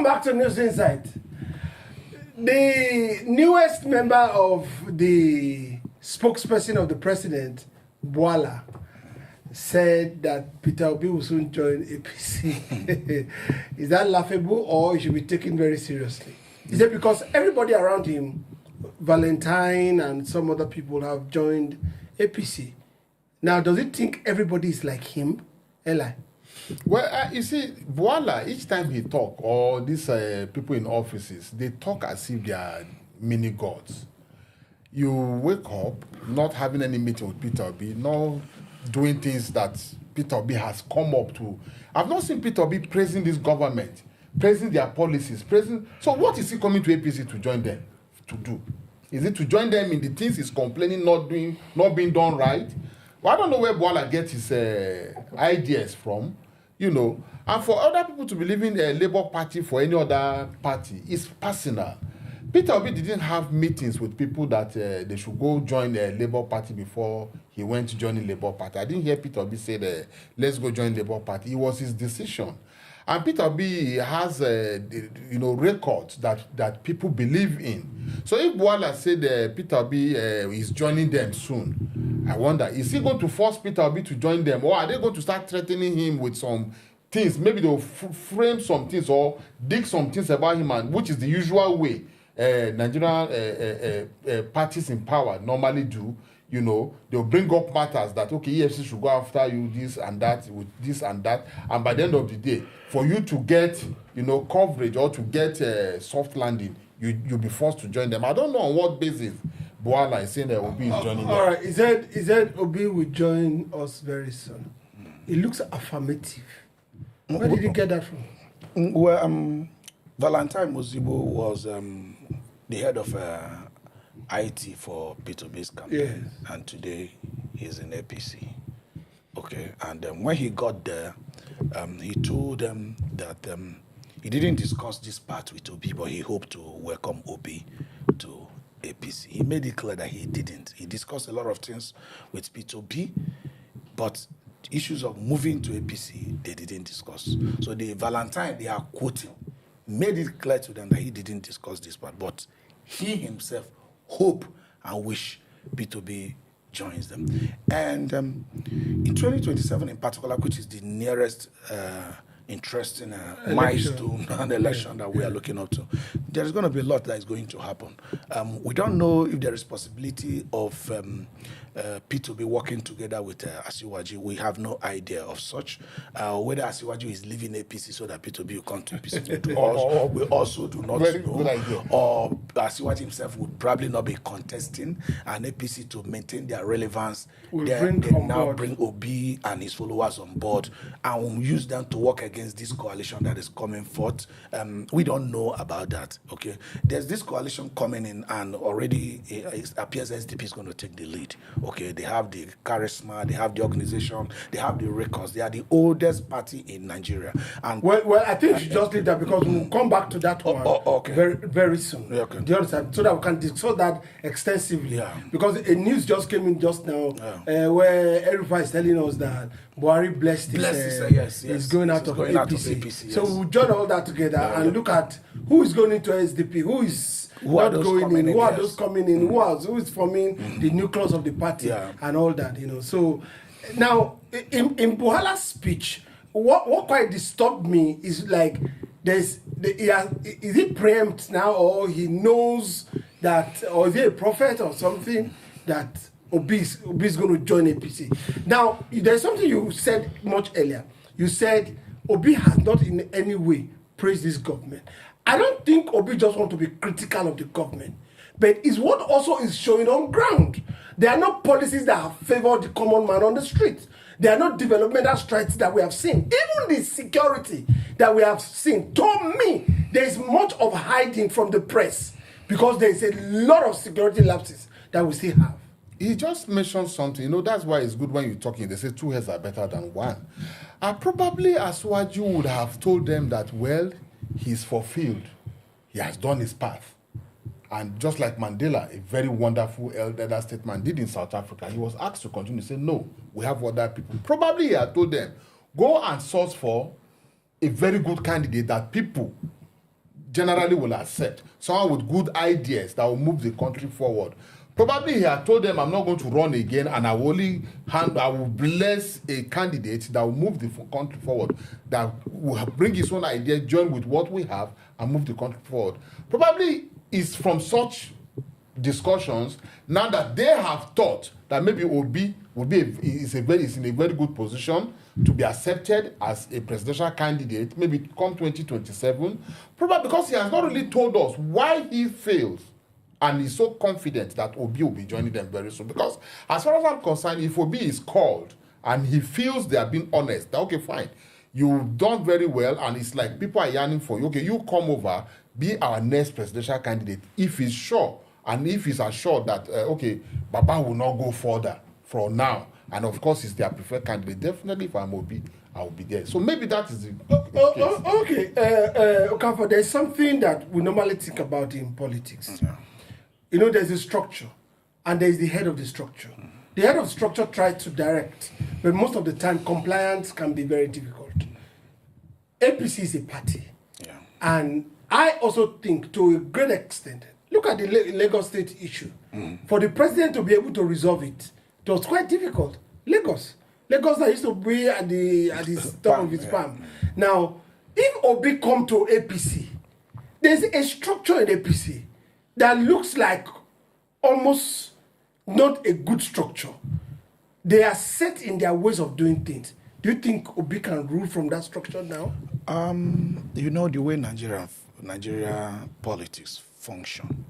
back to News Insight. The newest member of the spokesperson of the president, Bola, said that Peter Obi will soon join APC. Is that laughable or it should be taken very seriously? Is it because everybody around him, Valentine and some other people, have joined APC? Now, does it think everybody is like him? Eli? Well, you see, Bola, each time he talk, or these people in offices, they talk as if they are mini gods. You wake up not having any meeting with Peter Obi, not doing things that Peter Obi has come up to. I've not seen Peter Obi praising this government, praising their policies, praising. So what is he coming to APC to join them to do? Is it to join them in the things he's complaining not being done right? Well, I don't know where Bola gets his ideas from. You know, and for other people to believe in a Labour Party for any other party is personal. Peter Obi didn't have meetings with people that they should go join a Labour Party before he went to join the Labour Party. I didn't hear Peter Obi say that, let's go join the Labour Party. It was his decision. And Peter Obi has, records that people believe in. So if Bola said Peter Obi is joining them soon, I wonder, is he going to force Peter Obi to join them? Or are they going to start threatening him with some things? Maybe they'll frame some things or dig some things about him, and which is the usual way Nigerian parties in power normally do. You know, they'll bring up matters that, okay, EFC should go after you, this and that, with this and that. And by the end of the day, for you to get, coverage or to get a soft landing, you'll be forced to join them. I don't know on what basis Bola is saying that Obi is joining them. All right, he said Obi will join us very soon. It looks affirmative. Where did you get that from? Well, Valentine Mozibo was the head of IT for Peter Obi's campaign, yes. And today he's in APC. Okay, and when he got there, he told them that he didn't discuss this part with Obi, but he hoped to welcome Obi to APC. He made it clear that he didn't. He discussed a lot of things with Peter Obi, but issues of moving to APC, they didn't discuss. So the Valentine they are quoting made it clear to them that he didn't discuss this part, but he himself hope and wish Peter Obi joins them. And in 2027 in particular, which is the nearest interesting milestone and election that we are looking up to, there's going to be a lot that is going to happen. We don't know if there is possibility of Peter Obi working together with Asiwaju. We have no idea of such. Whether Asiwaju is leaving APC so that Peter Obi will come to APC, we also do not know. Or Asiwaju himself would probably not be contesting, and APC to maintain their relevance, they now bring Obi and his followers on board and will use them to work against this coalition that is coming forth. We don't know about that. Okay, there's this coalition coming in, and already it appears SDP is going to take the lead. Okay, they have the charisma, they have the organization, they have the records. They are the oldest party in Nigeria. And well, I think you should just leave that because we'll come back to that one okay. very, very soon. Yeah, okay. Do you understand? So that we can discuss that extensively. Yeah. Because a news just came in just now where everybody is telling us that Buhari blessed is going out of APC. So we'll join all that together and look at who is going into SDP, who is not going in, who are those coming in, who is forming the nucleus of the party and all that, So now in Buhala's speech, what quite disturbed me is like is it preempt now, or he knows that, or is he a prophet or something that Obi is going to join APC? Now, there's something you said much earlier. You said Obi has not in any way praised this government. I don't think Obi just wants to be critical of the government, but it's what also is showing on ground. There are no policies that have favored the common man on the street. There are no developmental strides that we have seen. Even the security that we have seen told me there is much of hiding from the press because there is a lot of security lapses that we still have. He just mentioned something. That's why it's good when you're talking. They say 2 heads are better than one. Probably Asiwaju would have told them that, well, he's fulfilled. He has done his path. And just like Mandela, a very wonderful elder statesman did in South Africa, he was asked to continue to say, no, we have other people. Probably he had told them, go and source for a very good candidate that people generally will accept. Someone with good ideas that will move the country forward. Probably he had told them, I'm not going to run again, and I will bless a candidate that will move the country forward, that will bring his own idea, join with what we have, and move the country forward. Probably it's from such discussions now that they have thought that maybe Obi will be is in a very good position to be accepted as a presidential candidate, maybe come 2027, probably because he has not really told us why he fails. And he's so confident that Obi will be joining them very soon. Because as far as I'm concerned, if Obi is called and he feels they are being honest, that, okay, fine, you've done very well, and it's like people are yearning for you. Okay, you come over, be our next presidential candidate. If he's sure, and if he's assured that, okay, Baba will not go further from now, and of course he's their preferred candidate, definitely if I'm Obi, I will be there. So maybe that is the case. Okay, Okafor, there's something that we normally think about in politics. Yeah. You know, there's a structure, and there's the head of the structure. The head of the structure tries to direct, but most of the time, compliance can be very difficult. APC is a party. Yeah. And I also think, to a great extent, look at the Lagos State issue. For the president to be able to resolve it, it was quite difficult. Lagos that used to be at the top of its palm. Now, if Obi come to APC, there's a structure in APC that looks like almost not a good structure. They are set in their ways of doing things. Do you think Obi can rule from that structure now? You know, the way Nigeria politics function,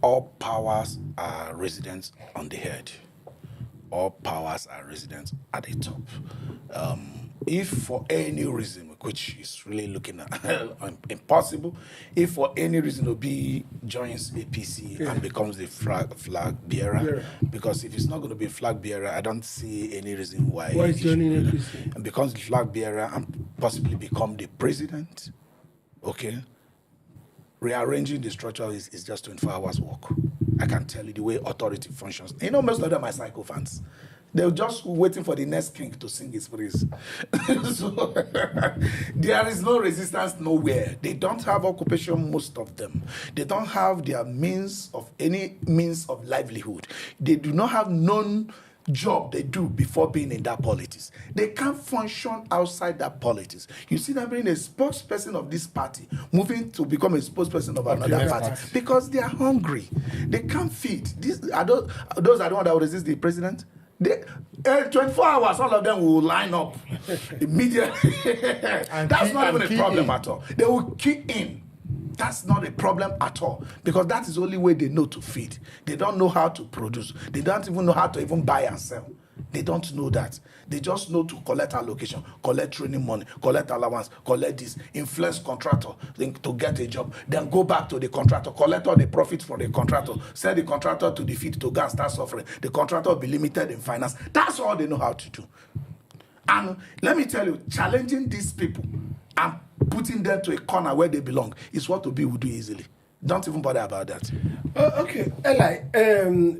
all powers are residents on the head. All powers are residents at the top. If for any reason, which is really looking impossible, if for any reason Obi joins APC and becomes the flag bearer, because if it's not going to be a flag bearer, I don't see any reason why he's joining APC. And becomes the flag bearer and possibly become the president, okay? Rearranging the structure is just 24 hours work. I can tell you the way authority functions. You know, most of them are sycophants. They're just waiting for the next king to sing his praise. So there is no resistance nowhere. They don't have occupation, most of them. They don't have their any means of livelihood. They do not have known job they do before being in that politics. They can't function outside that politics. You see them being a spokesperson of this party, moving to become a spokesperson of another party because they are hungry. They can't feed. Those are the ones that will resist the president. 24 hours, all of them will line up immediately. That's not even a problem at all. They will key in. That's not a problem at all, because that is the only way they know to feed. They don't know how to produce. They don't even know how to even buy and sell. They don't know that. They just know to collect allocation, collect training money, collect allowance, collect this, influence contractor to get a job, then go back to the contractor, collect all the profits from the contractor, send the contractor to the field to go and start suffering. The contractor will be limited in finance. That's all they know how to do. And let me tell you, challenging these people and putting them to a corner where they belong is what Obi will do easily. Don't even bother about that. Okay, Eli,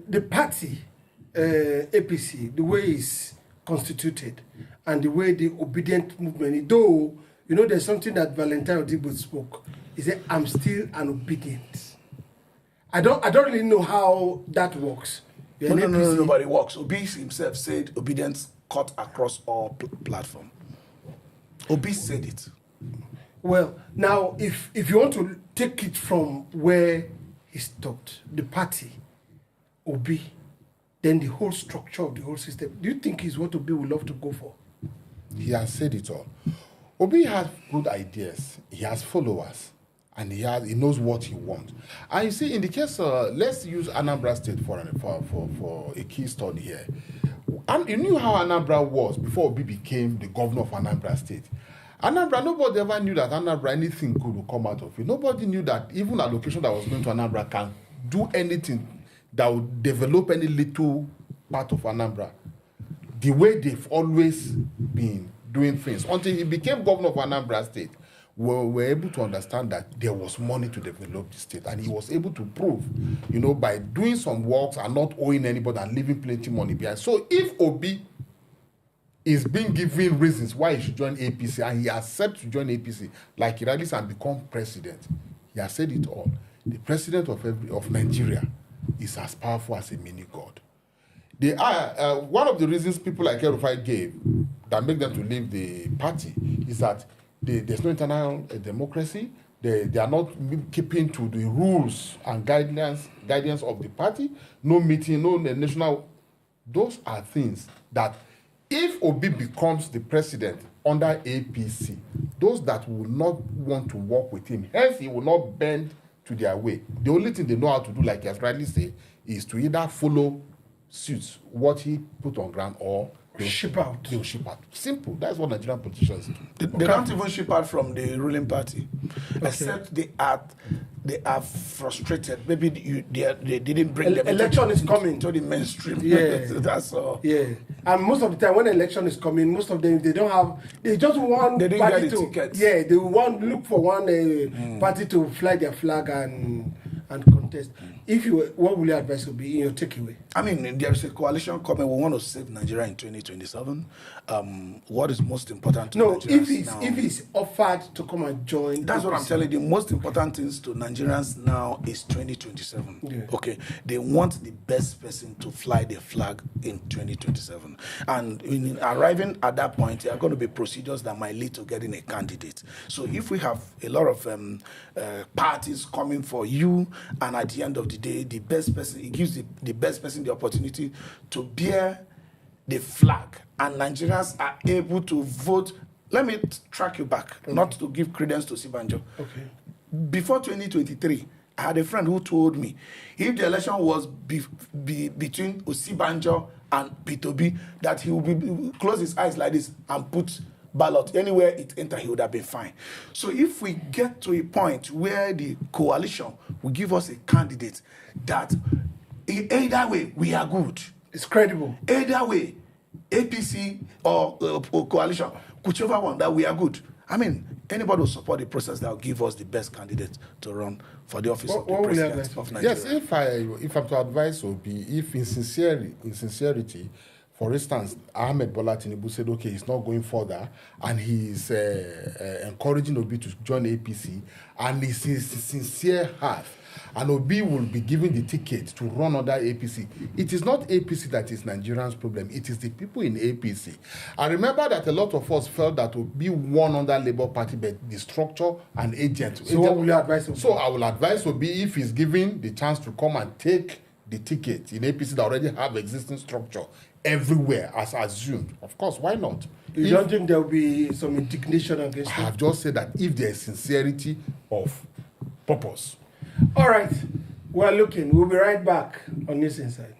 the party, APC, the way it's constituted and the way the obedient movement, though, you know, there's something that Valentine Odibo spoke. He said, I'm still an obedient. I don't really know how that works. No, but it works. Obi himself said obedience cut across all platforms. Obi said it. Well, now, if you want to take it from where he stopped, the party, Obi, then the whole structure of the whole system, do you think is what Obi would love to go for? He has said it all. Obi has good ideas. He has followers. And he knows what he wants. And you see, in the case, let's use Anambra State for a key study here. And you knew how Anambra was before Obi became the governor of Anambra State. Anambra, nobody ever knew that Anambra, anything could come out of it. Nobody knew that even allocation that was going to Anambra can do anything that would develop any little part of Anambra. The way they've always been doing things. Until he became governor of Anambra State, we were able to understand that there was money to develop the state. And he was able to prove, you know, by doing some works and not owing anybody and leaving plenty money behind. So if Obi is being given reasons why he should join APC and he accepts to join APC, like he rallies and become president, He has said it all. The president of Nigeria is as powerful as a mini god. They are one of the reasons people like El-Rufai gave that make them to leave the party is that there's no internal democracy. They are not keeping to the rules and guidance of the party. No meeting, no national. Those are things that if Obi becomes the president under APC, those that will not want to work with him, hence he will not bend to their way. The only thing they know how to do, like he has rightly said, is to either follow suits what he put on ground or they'll ship out. They'll ship out. Simple. That's what Nigerian politicians do. They don't even ship out from the ruling party, except they are frustrated. Maybe they didn't bring them. Election is coming to the mainstream. Yeah, that's all. Yeah, and most of the time when election is coming, most of them they don't have. They just want party to. Tickets. Yeah, they want look for one party to fly their flag and contest. If you, what will your advice would be in your takeaway? I mean, there is a coalition coming. We want to save Nigeria in 2027. What is most important to Nigerians if he's offered to come and join, that's what I'm telling you. The most important things to Nigerians now is 2027. Yeah. Okay, they want the best person to fly the flag in 2027, and in arriving at that point, there are going to be procedures that might lead to getting a candidate. So if we have a lot of parties coming for you, and at the end of the day, the best person, it gives the best person the opportunity to bear the flag, and Nigerians are able to vote. Let me track you back, not to give credence to Sibanjo. Okay. Before 2023, I had a friend who told me if the election was between Osibanjo and Peter Obi, that he would close his eyes like this and put ballot anywhere it entered, he would have been fine. So if we get to a point where the coalition will give us a candidate that either way we are good, it's credible. Either way, APC or coalition, whichever one, that we are good. I mean, anybody will support the process that will give us the best candidate to run for the office of the president of Nigeria. Yes, if I'm to advise Obi, if in sincerity, for instance, Ahmed Bola Tinubu said, okay, he's not going further, and he's encouraging Obi to join APC, and it's his sincere heart, and Obi will be given the ticket to run under APC. It is not APC that is Nigerians' problem. It is the people in APC. I remember that a lot of us felt that Obi won under Labour Party, but the structure and agent. So what will you advise Obi? So I will advise Obi, if he's given the chance to come and take the ticket in APC that already have existing structure everywhere as assumed. Of course, why not? You don't think there will be some indignation against I have just said that if there is sincerity of purpose. All right. We're looking. We'll be right back on News Inside.